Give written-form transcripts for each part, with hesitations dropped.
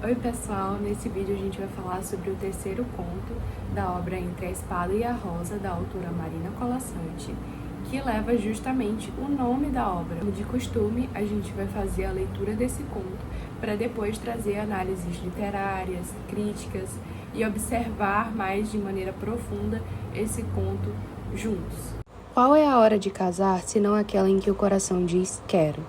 Oi pessoal, nesse vídeo a gente vai falar sobre o terceiro conto da obra Entre a Espada e a Rosa, da autora Marina Colasanti, que leva justamente o nome da obra. De costume, a gente vai fazer a leitura desse conto para depois trazer análises literárias, críticas e observar mais de maneira profunda esse conto juntos. Qual é a hora de casar, senão aquela em que o coração diz quero?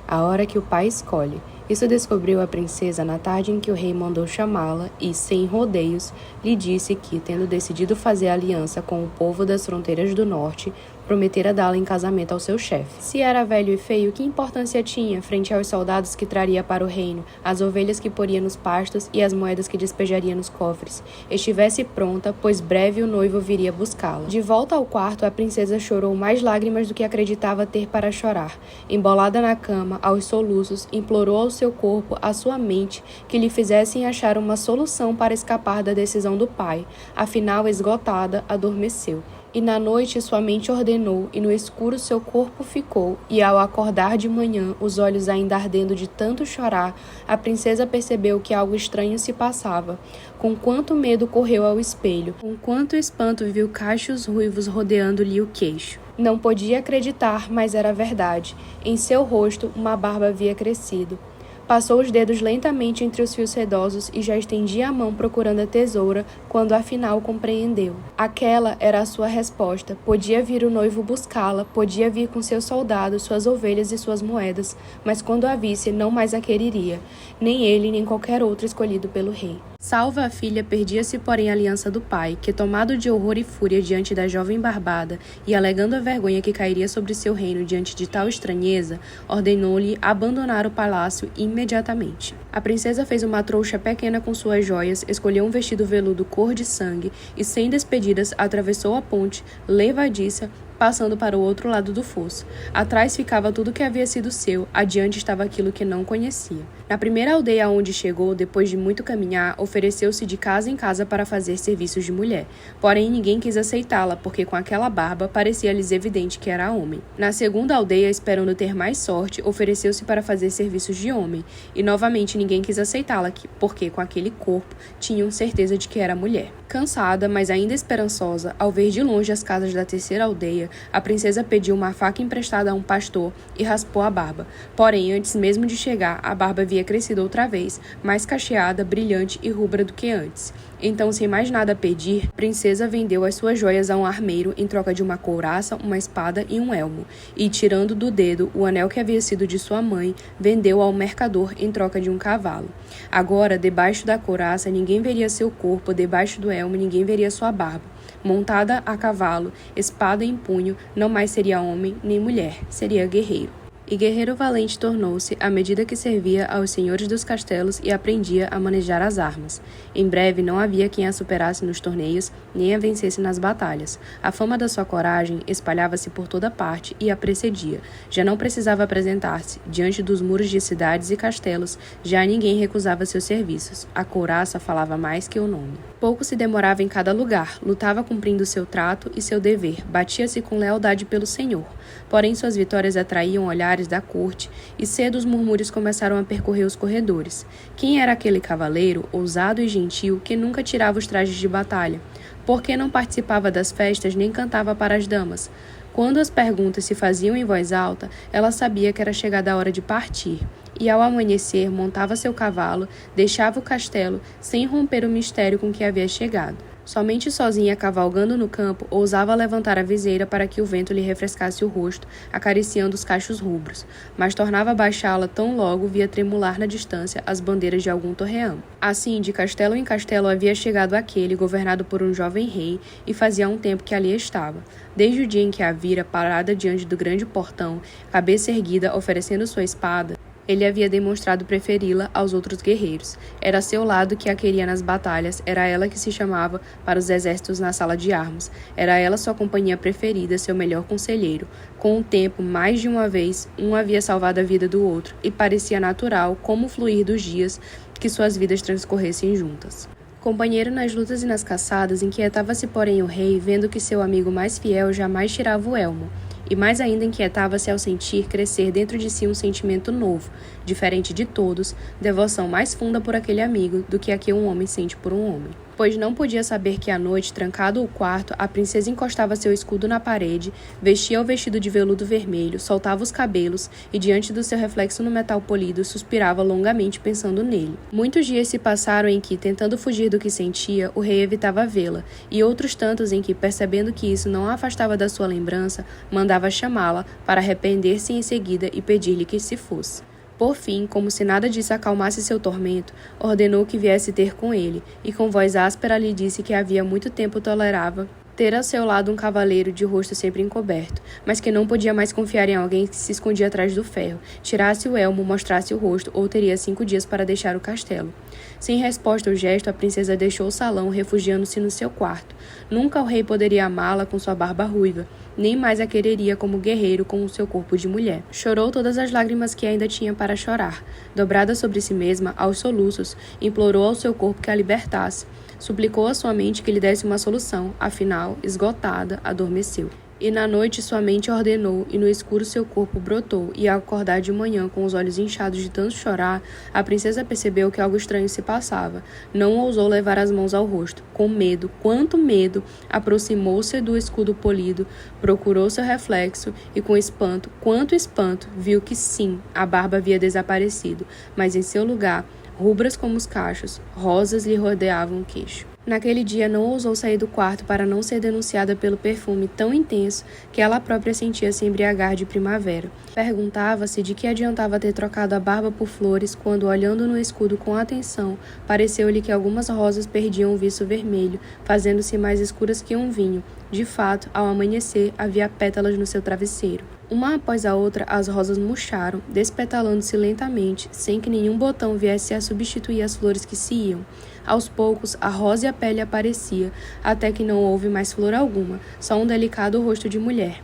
A hora que o pai escolhe. Isso descobriu a princesa na tarde em que o rei mandou chamá-la e, sem rodeios, lhe disse que, tendo decidido fazer aliança com o povo das fronteiras do norte, prometera dá-la em casamento ao seu chefe. Se era velho e feio, que importância tinha frente aos soldados que traria para o reino, as ovelhas que poria nos pastos e as moedas que despejaria nos cofres? Estivesse pronta, pois breve o noivo viria buscá-la. De volta ao quarto, a princesa chorou mais lágrimas do que acreditava ter para chorar. Embolada na cama, aos soluços, implorou ao seu corpo, à sua mente, que lhe fizessem achar uma solução para escapar da decisão do pai. Afinal, esgotada, adormeceu. E na noite sua mente ordenou, e no escuro seu corpo ficou, e ao acordar de manhã, os olhos ainda ardendo de tanto chorar, a princesa percebeu que algo estranho se passava. Com quanto medo correu ao espelho, com quanto espanto viu cachos ruivos rodeando-lhe o queixo. Não podia acreditar, mas era verdade. Em seu rosto, uma barba havia crescido. Passou os dedos lentamente entre os fios sedosos e já estendia a mão procurando a tesoura, quando afinal compreendeu. Aquela era a sua resposta. Podia vir o noivo buscá-la, podia vir com seus soldados, suas ovelhas e suas moedas, mas quando a visse, não mais a quereria, nem ele nem qualquer outro escolhido pelo rei. Salva a filha, perdia-se porém a aliança do pai, que, tomado de horror e fúria diante da jovem barbada e alegando a vergonha que cairia sobre seu reino diante de tal estranheza, ordenou-lhe abandonar o palácio imediatamente. A princesa fez uma trouxa pequena com suas joias, escolheu um vestido veludo cor de sangue e, sem despedidas, atravessou a ponte, levadiça, passando para o outro lado do fosso. Atrás ficava tudo que havia sido seu, adiante estava aquilo que não conhecia. Na primeira aldeia aonde chegou, depois de muito caminhar, ofereceu-se de casa em casa para fazer serviços de mulher. Porém, ninguém quis aceitá-la, porque com aquela barba parecia-lhes evidente que era homem. Na segunda aldeia, esperando ter mais sorte, ofereceu-se para fazer serviços de homem. E novamente ninguém quis aceitá-la, porque com aquele corpo tinham certeza de que era mulher. Cansada, mas ainda esperançosa, ao ver de longe as casas da terceira aldeia, a princesa pediu uma faca emprestada a um pastor e raspou a barba. Porém, antes mesmo de chegar, a barba havia crescido outra vez, mais cacheada, brilhante e rubra do que antes. Então, sem mais nada a pedir, a princesa vendeu as suas joias a um armeiro em troca de uma couraça, uma espada e um elmo. E, tirando do dedo o anel que havia sido de sua mãe, vendeu ao mercador em troca de um cavalo. Agora, debaixo da couraça, ninguém veria seu corpo, debaixo do elmo, ninguém veria sua barba. Montada a cavalo, espada em punho, não mais seria homem nem mulher, seria guerreiro. E guerreiro valente tornou-se à medida que servia aos senhores dos castelos e aprendia a manejar as armas. Em breve não havia quem a superasse nos torneios, nem a vencesse nas batalhas. A fama da sua coragem espalhava-se por toda parte e a precedia. Já não precisava apresentar-se. Diante dos muros de cidades e castelos, já ninguém recusava seus serviços. A couraça falava mais que o nome. Pouco se demorava em cada lugar, lutava cumprindo seu trato e seu dever, batia-se com lealdade pelo senhor. Porém, suas vitórias atraíam olhares da corte, e cedo os murmúrios começaram a percorrer os corredores. Quem era aquele cavaleiro, ousado e gentil, que nunca tirava os trajes de batalha? Por que não participava das festas nem cantava para as damas? Quando as perguntas se faziam em voz alta, ela sabia que era chegada a hora de partir. E ao amanhecer, montava seu cavalo, deixava o castelo, sem romper o mistério com que havia chegado. Somente sozinha, cavalgando no campo, ousava levantar a viseira para que o vento lhe refrescasse o rosto, acariciando os cachos rubros, mas tornava a baixá-la tão logo via tremular na distância as bandeiras de algum torreão. Assim, de castelo em castelo havia chegado aquele, governado por um jovem rei, e fazia um tempo que ali estava. Desde o dia em que a vira, parada diante do grande portão, cabeça erguida, oferecendo sua espada, ele havia demonstrado preferi-la aos outros guerreiros. Era a seu lado que a queria nas batalhas, era ela que se chamava para os exércitos na sala de armas. Era ela sua companhia preferida, seu melhor conselheiro. Com o tempo, mais de uma vez, um havia salvado a vida do outro, e parecia natural, como o fluir dos dias, que suas vidas transcorressem juntas. Companheiro nas lutas e nas caçadas, inquietava-se porém o rei, vendo que seu amigo mais fiel jamais tirava o elmo. e mais ainda inquietava-se ao sentir crescer dentro de si um sentimento novo, diferente de todos, devoção mais funda por aquele amigo do que a que um homem sente por um homem. Pois não podia saber que à noite, trancado o quarto, a princesa encostava seu escudo na parede, vestia o vestido de veludo vermelho, soltava os cabelos e, diante do seu reflexo no metal polido, suspirava longamente pensando nele. Muitos dias se passaram em que, tentando fugir do que sentia, o rei evitava vê-la, e outros tantos em que, percebendo que isso não a afastava da sua lembrança, mandava chamá-la para arrepender-se em seguida e pedir-lhe que se fosse. Por fim, como se nada disso acalmasse seu tormento, ordenou que viesse ter com ele, e com voz áspera lhe disse que havia muito tempo tolerava ter ao seu lado um cavaleiro de rosto sempre encoberto, mas que não podia mais confiar em alguém que se escondia atrás do ferro, tirasse o elmo, mostrasse o rosto, ou teria 5 dias para deixar o castelo. Sem resposta ao gesto, a princesa deixou o salão, refugiando-se no seu quarto. Nunca o rei poderia amá-la com sua barba ruiva, nem mais a quereria como guerreiro com o seu corpo de mulher. Chorou todas as lágrimas que ainda tinha para chorar. Dobrada sobre si mesma, aos soluços, implorou ao seu corpo que a libertasse. Suplicou à sua mente que lhe desse uma solução, afinal, esgotada, adormeceu. E na noite sua mente ordenou, e no escuro seu corpo brotou, e ao acordar de manhã com os olhos inchados de tanto chorar, a princesa percebeu que algo estranho se passava. Não ousou levar as mãos ao rosto. Com medo, quanto medo, aproximou-se do escudo polido, procurou seu reflexo, e com espanto, quanto espanto, viu que sim, a barba havia desaparecido, mas em seu lugar, rubras como os cachos, rosas lhe rodeavam o queixo. Naquele dia não ousou sair do quarto para não ser denunciada pelo perfume tão intenso que ela própria sentia se embriagar de primavera. Perguntava-se de que adiantava ter trocado a barba por flores quando, olhando no escudo com atenção, pareceu-lhe que algumas rosas perdiam o viço vermelho, fazendo-se mais escuras que um vinho. De fato, ao amanhecer, havia pétalas no seu travesseiro. Uma após a outra, as rosas murcharam, despetalando-se lentamente, sem que nenhum botão viesse a substituir as flores que se iam. Aos poucos, a rosa e a pele aparecia, até que não houve mais flor alguma, só um delicado rosto de mulher.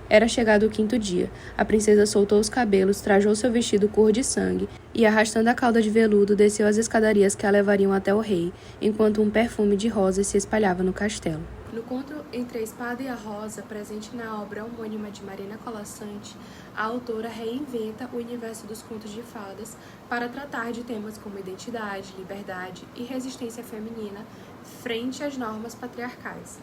Era chegado o 5º dia. A princesa soltou os cabelos, trajou seu vestido cor de sangue e, arrastando a cauda de veludo, desceu as escadarias que a levariam até o rei, enquanto um perfume de rosas se espalhava no castelo. No conto Entre a Espada e a Rosa, presente na obra homônima de Marina Colasanti, a autora reinventa o universo dos contos de fadas para tratar de temas como identidade, liberdade e resistência feminina frente às normas patriarcais.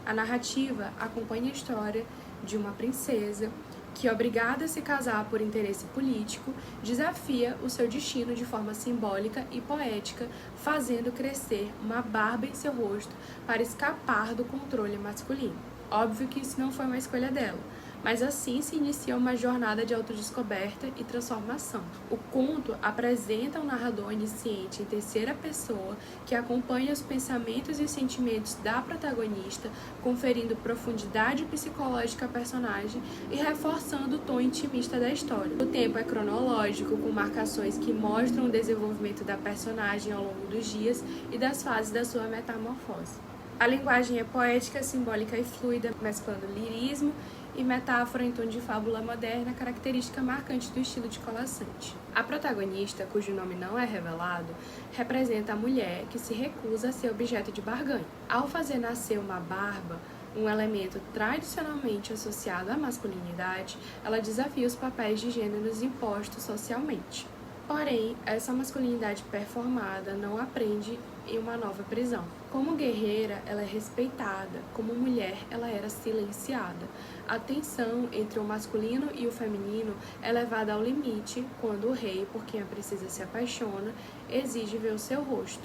A narrativa acompanha a história de uma princesa que, obrigada a se casar por interesse político, desafia o seu destino de forma simbólica e poética, fazendo crescer uma barba em seu rosto para escapar do controle masculino. Óbvio que isso não foi uma escolha dela, mas assim se inicia uma jornada de autodescoberta e transformação. O conto apresenta um narrador onisciente em terceira pessoa que acompanha os pensamentos e sentimentos da protagonista, conferindo profundidade psicológica à personagem e reforçando o tom intimista da história. O tempo é cronológico, com marcações que mostram o desenvolvimento da personagem ao longo dos dias e das fases da sua metamorfose. A linguagem é poética, simbólica e fluida, mesclando lirismo e metáfora em tom de fábula moderna, característica marcante do estilo de Colasanti. A protagonista, cujo nome não é revelado, representa a mulher que se recusa a ser objeto de barganha. Ao fazer nascer uma barba, um elemento tradicionalmente associado à masculinidade, ela desafia os papéis de gêneros impostos socialmente. Porém, essa masculinidade performada não aprende em uma nova prisão. Como guerreira, ela é respeitada. Como mulher, ela era silenciada. A tensão entre o masculino e o feminino é levada ao limite quando o rei, por quem a princesa se apaixona, exige ver o seu rosto.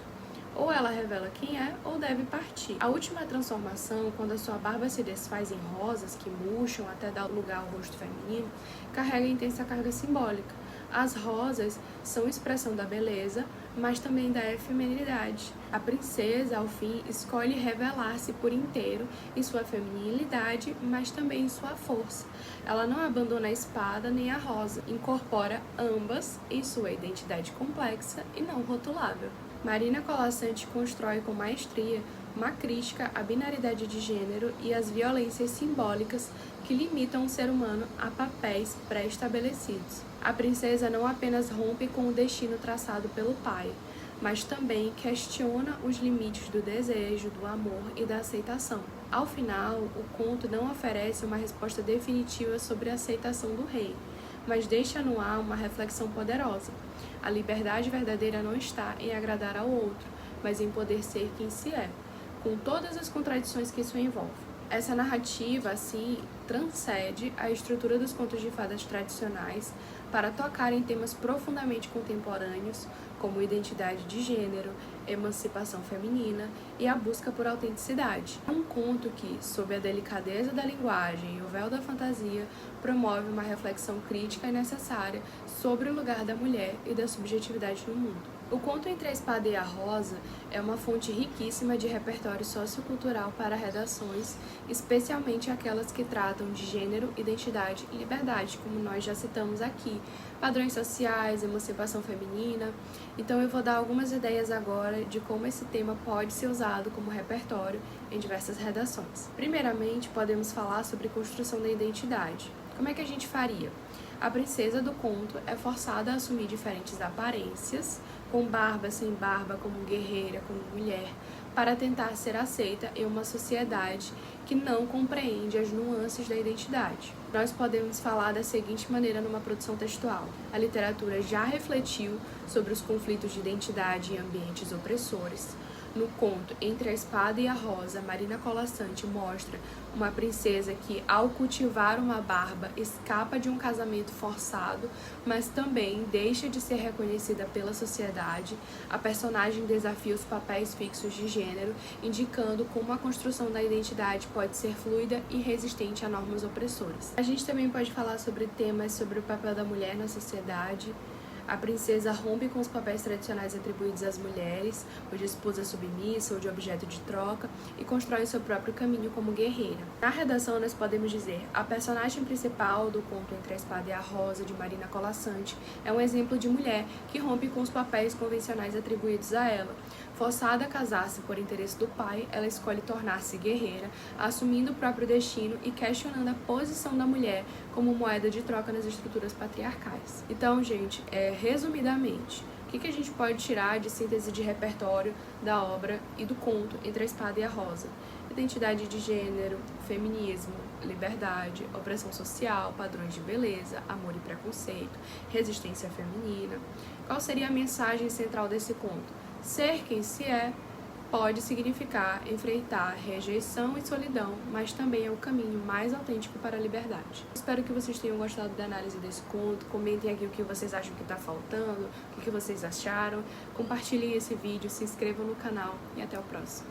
Ou ela revela quem é, ou deve partir. A última transformação, quando a sua barba se desfaz em rosas que murcham até dar lugar ao rosto feminino, carrega intensa carga simbólica. As rosas são expressão da beleza, mas também da efemeridade. A princesa, ao fim, escolhe revelar-se por inteiro em sua feminilidade, mas também em sua força. Ela não abandona a espada nem a rosa, incorpora ambas em sua identidade complexa e não rotulável. Marina Colasanti constrói com maestria uma crítica à binaridade de gênero e às violências simbólicas que limitam o ser humano a papéis pré-estabelecidos. A princesa não apenas rompe com o destino traçado pelo pai, mas também questiona os limites do desejo, do amor e da aceitação. Ao final, o conto não oferece uma resposta definitiva sobre a aceitação do rei, mas deixa no ar uma reflexão poderosa. A liberdade verdadeira não está em agradar ao outro, mas em poder ser quem se é, com todas as contradições que isso envolve. Essa narrativa, assim, transcende a estrutura dos contos de fadas tradicionais para tocar em temas profundamente contemporâneos, como identidade de gênero, emancipação feminina e a busca por autenticidade. É um conto que, sob a delicadeza da linguagem e o véu da fantasia, promove uma reflexão crítica e necessária sobre o lugar da mulher e da subjetividade no mundo. O conto Entre a Espada e a Rosa é uma fonte riquíssima de repertório sociocultural para redações, especialmente aquelas que tratam de gênero, identidade e liberdade, como nós já citamos aqui, padrões sociais, emancipação feminina. Então eu vou dar algumas ideias agora de como esse tema pode ser usado como repertório em diversas redações. Primeiramente, podemos falar sobre construção da identidade. Como é que a gente faria? A princesa do conto é forçada a assumir diferentes aparências, com barba, sem barba, como guerreira, como mulher, para tentar ser aceita em uma sociedade que não compreende as nuances da identidade. Nós podemos falar da seguinte maneira numa produção textual. A literatura já refletiu sobre os conflitos de identidade em ambientes opressores. No conto Entre a Espada e a Rosa, Marina Colasanti mostra uma princesa que, ao cultivar uma barba, escapa de um casamento forçado, mas também deixa de ser reconhecida pela sociedade. A personagem desafia os papéis fixos de gênero, indicando como a construção da identidade pode ser fluida e resistente a normas opressoras. A gente também pode falar sobre temas sobre o papel da mulher na sociedade. A princesa rompe com os papéis tradicionais atribuídos às mulheres, ou de esposa submissa ou de objeto de troca, e constrói o seu próprio caminho como guerreira. Na redação, nós podemos dizer: a personagem principal do conto Entre a Espada e a Rosa, de Marina Colasanti, é um exemplo de mulher que rompe com os papéis convencionais atribuídos a ela. Forçada a casar-se por interesse do pai, ela escolhe tornar-se guerreira, assumindo o próprio destino e questionando a posição da mulher como moeda de troca nas estruturas patriarcais. Então, gente, resumidamente, o que a gente pode tirar de síntese de repertório da obra e do conto Entre a Espada e a Rosa? Identidade de gênero, feminismo, liberdade, opressão social, padrões de beleza, amor e preconceito, resistência feminina. Qual seria a mensagem central desse conto? Ser quem se é pode significar enfrentar rejeição e solidão, mas também é o caminho mais autêntico para a liberdade. Espero que vocês tenham gostado da análise desse conto. Comentem aqui o que vocês acham que está faltando, o que vocês acharam. Compartilhem esse vídeo, se inscrevam no canal e até o próximo.